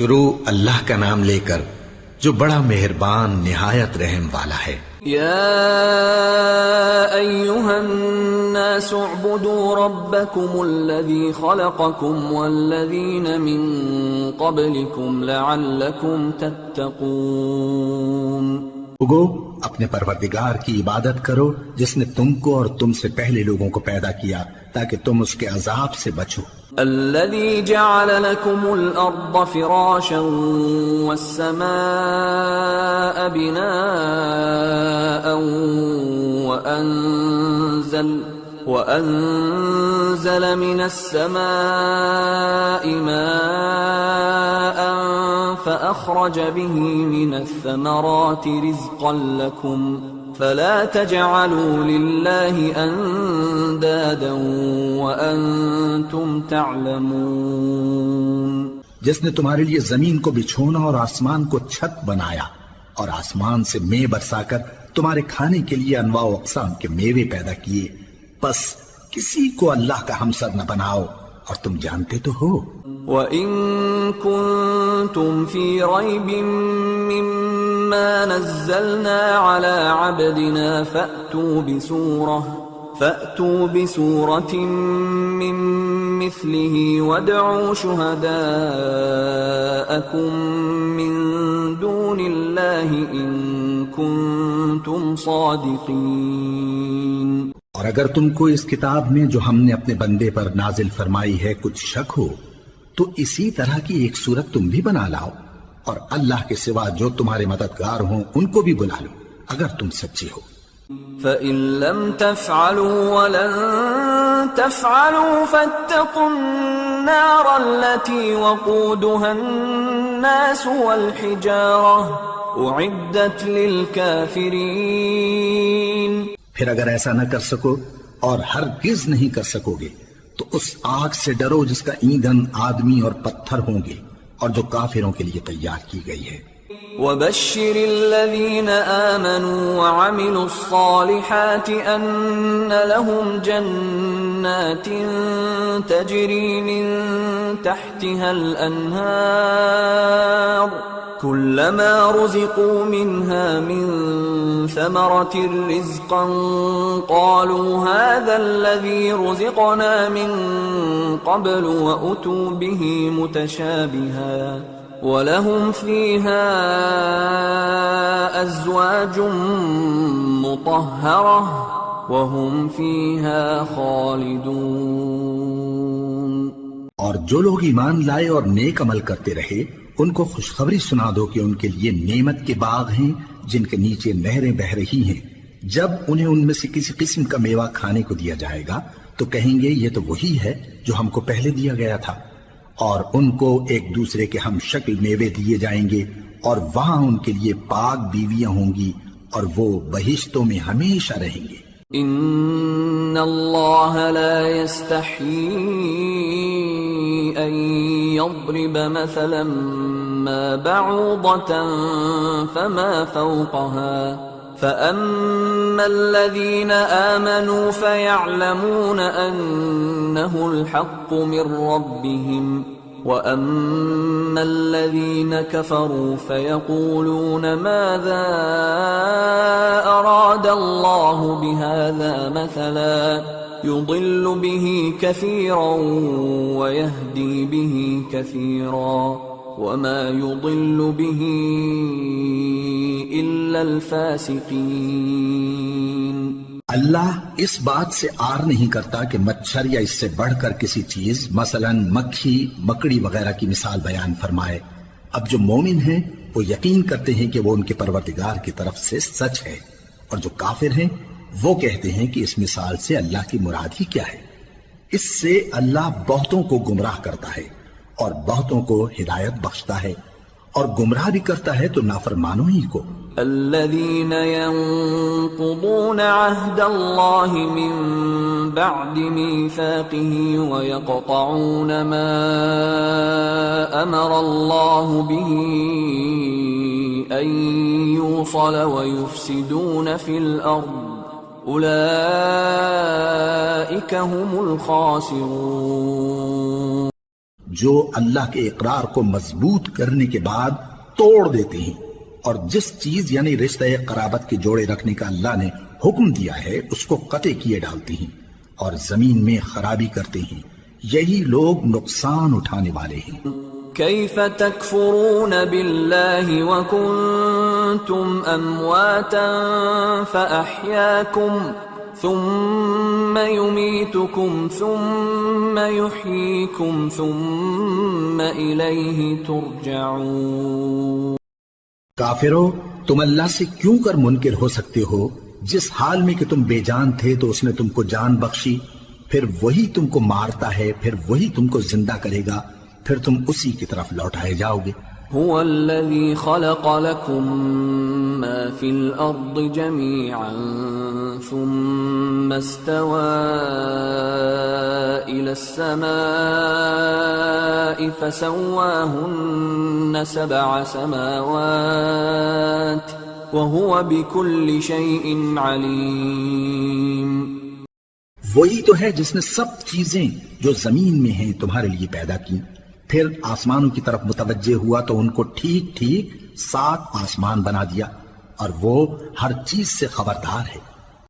شروع اللہ کا نام لے کر جو بڑا مہربان نہایت رحم والا ہے۔ یا ایھا الناس اعبدوا ربکم الذی خلقکم والذین من قبلکم لعلکم تتقون۔ لوگو اپنے پروردگار کی عبادت کرو جس نے تم کو اور تم سے پہلے لوگوں کو پیدا کیا تاکہ تم اس کے عذاب سے بچو۔ الذي جعل لكم الأرض فراشا والسماء بناء وأنزل من السماء ماء فأخرج به من الثمرات رزقا لكم فلا تجعلوا لله اندادا وانتم تعلمون۔ جس نے تمہارے لیے زمین کو بچھونا اور آسمان کو چھت بنایا اور آسمان سے مے برسا کر تمہارے کھانے کے لیے انواع و اقسام کے میوے پیدا کیے، بس کسی کو اللہ کا ہمسر نہ بناؤ اور تم جانتے تو ہو۔ وَإِن كُنتُمْ فِي رَيْبٍ مِّمَّا نَزَّلْنَا عَلَى عَبْدِنَا فَأْتُوا بِسُورَةٍ مِّن مِّثْلِهِ وَادْعُوا شُهَدَاءَكُم مِّن دُونِ اللَّهِ إِن كُنتُمْ صَادِقِينَ۔ اور اگر تم کو اس کتاب میں جو ہم نے اپنے بندے پر نازل فرمائی ہے کچھ شک ہو تو اسی طرح کی ایک صورت تم بھی بنا لاؤ اور اللہ کے سوا جو تمہارے مددگار ہوں ان کو بھی بلا لو اگر تم سچے ہو۔ فَإِن لَّمْ تَفْعَلُوا وَلَن تَفْعَلُوا فَاتَّقُوا النَّارَ الَّتِي وَقُودُهَا النَّاسُ وَالْحِجَارَةُ أُعِدَّتْ لِلْكَافِرِينَ۔ پھر اگر ایسا نہ کر سکو اور ہرگز نہیں کر سکو گے تو اس آگ سے ڈرو جس کا ایندھن آدمی اور پتھر ہوں گے اور جو کافروں کے لیے تیار کی گئی ہے۔ وَبَشِّرِ الَّذِينَ آمَنُوا وَعَمِلُوا الصَّالِحَاتِ أَنَّ لَهُمْ جَنَّاتٍ تَجْرِي مِن تَحْتِهَا الْأَنْهَارُ كُلَّمَا رُزِقُوا مِنْهَا مِن ثَمَرَةٍ رِزْقًا قَالُوا هَذَا الَّذِي رُزِقْنَا مِن قَبْلُ وَأُتُوا بِهِ مُتَشَابِهًا وَلَهُمْ فِيهَا أَزْوَاجٌ مُطَهَّرَةٌ وَهُمْ فِيهَا خَالِدُونَ۔ اور جو لوگ ایمان لائے اور نیک عمل کرتے رہے ان کو خوشخبری سنا دو کہ ان کے لیے نعمت کے باغ ہیں جن کے نیچے نہریں بہہ رہی ہیں۔ جب انہیں ان میں سے کسی قسم کا میوہ کھانے کو دیا جائے گا تو کہیں گے یہ تو وہی ہے جو ہم کو پہلے دیا گیا تھا، اور ان کو ایک دوسرے کے ہم شکل میوے دیے جائیں گے اور وہاں ان کے لیے پاک بیویاں ہوں گی اور وہ بہشتوں میں ہمیشہ رہیں گے۔ ان اللہ لا يستحيي ان يضرب مثلا ما بعوضة فما فوقها فأما الذين آمنوا فيعلمون أنه الحق من ربهم وأما الذين كفروا فيقولون ماذا أراد الله بهذا مثلا يضل به كثيرا ويهدي به كثيرا وما يضل به إلا الفاسقين۔ اللہ اس بات سے آر نہیں کرتا کہ مچھر یا اس سے بڑھ کر کسی چیز مثلا مکھی مکڑی وغیرہ کی مثال بیان فرمائے۔ اب جو مومن ہیں وہ یقین کرتے ہیں کہ وہ ان کے پروردگار کی طرف سے سچ ہے، اور جو کافر ہیں وہ کہتے ہیں کہ اس مثال سے اللہ کی مراد ہی کیا ہے۔ اس سے اللہ بہتوں کو گمراہ کرتا ہے اور بہتوں کو ہدایت بخشتا ہے، اور گمراہ بھی کرتا ہے تو نافرمانوں ہی کو۔ الذين ينقضون عهد الله من بعد ميثاقه ويقطعون ما أمر الله به أن يوصل ويفسدون في الأرض أولئك هم الخاسرون۔ جو اللہ کے اقرار کو مضبوط کرنے کے بعد توڑ دیتے ہیں، اور جس چیز یعنی رشتہ قرابت کے جوڑے رکھنے کا اللہ نے حکم دیا ہے اس کو قطع کیے ڈالتے ہیں اور زمین میں خرابی کرتے ہیں، یہی لوگ نقصان اٹھانے والے ہیں۔ كيف تكفرون بالله وكنتم أمواتا فأحياكم ثم يميتكم ثم يحييكم ثم إليه ترجعون۔ کافرو، تم اللہ سے کیوں کر منکر ہو سکتے ہو؟ جس حال میں کہ تم بے جان تھے تو اس نے تم کو جان بخشی، پھر وہی تم کو مارتا ہے، پھر وہی تم کو زندہ کرے گا، پھر تم اسی کی طرف لوٹائے جاؤ گے۔ هو الذي خلق لكم ما في الأرض جميعا ثم استوى إلى السماء فسواهن 7 سماوات وهو بكل شيء عليم۔ وہی تو ہے جس نے سب چیزیں جو زمین میں ہیں تمہارے لیے پیدا کی، پھر آسمانوں کی طرف متوجہ ہوا تو ان کو ٹھیک ٹھیک 7 آسمان بنا دیا، اور وہ ہر چیز سے خبردار ہے۔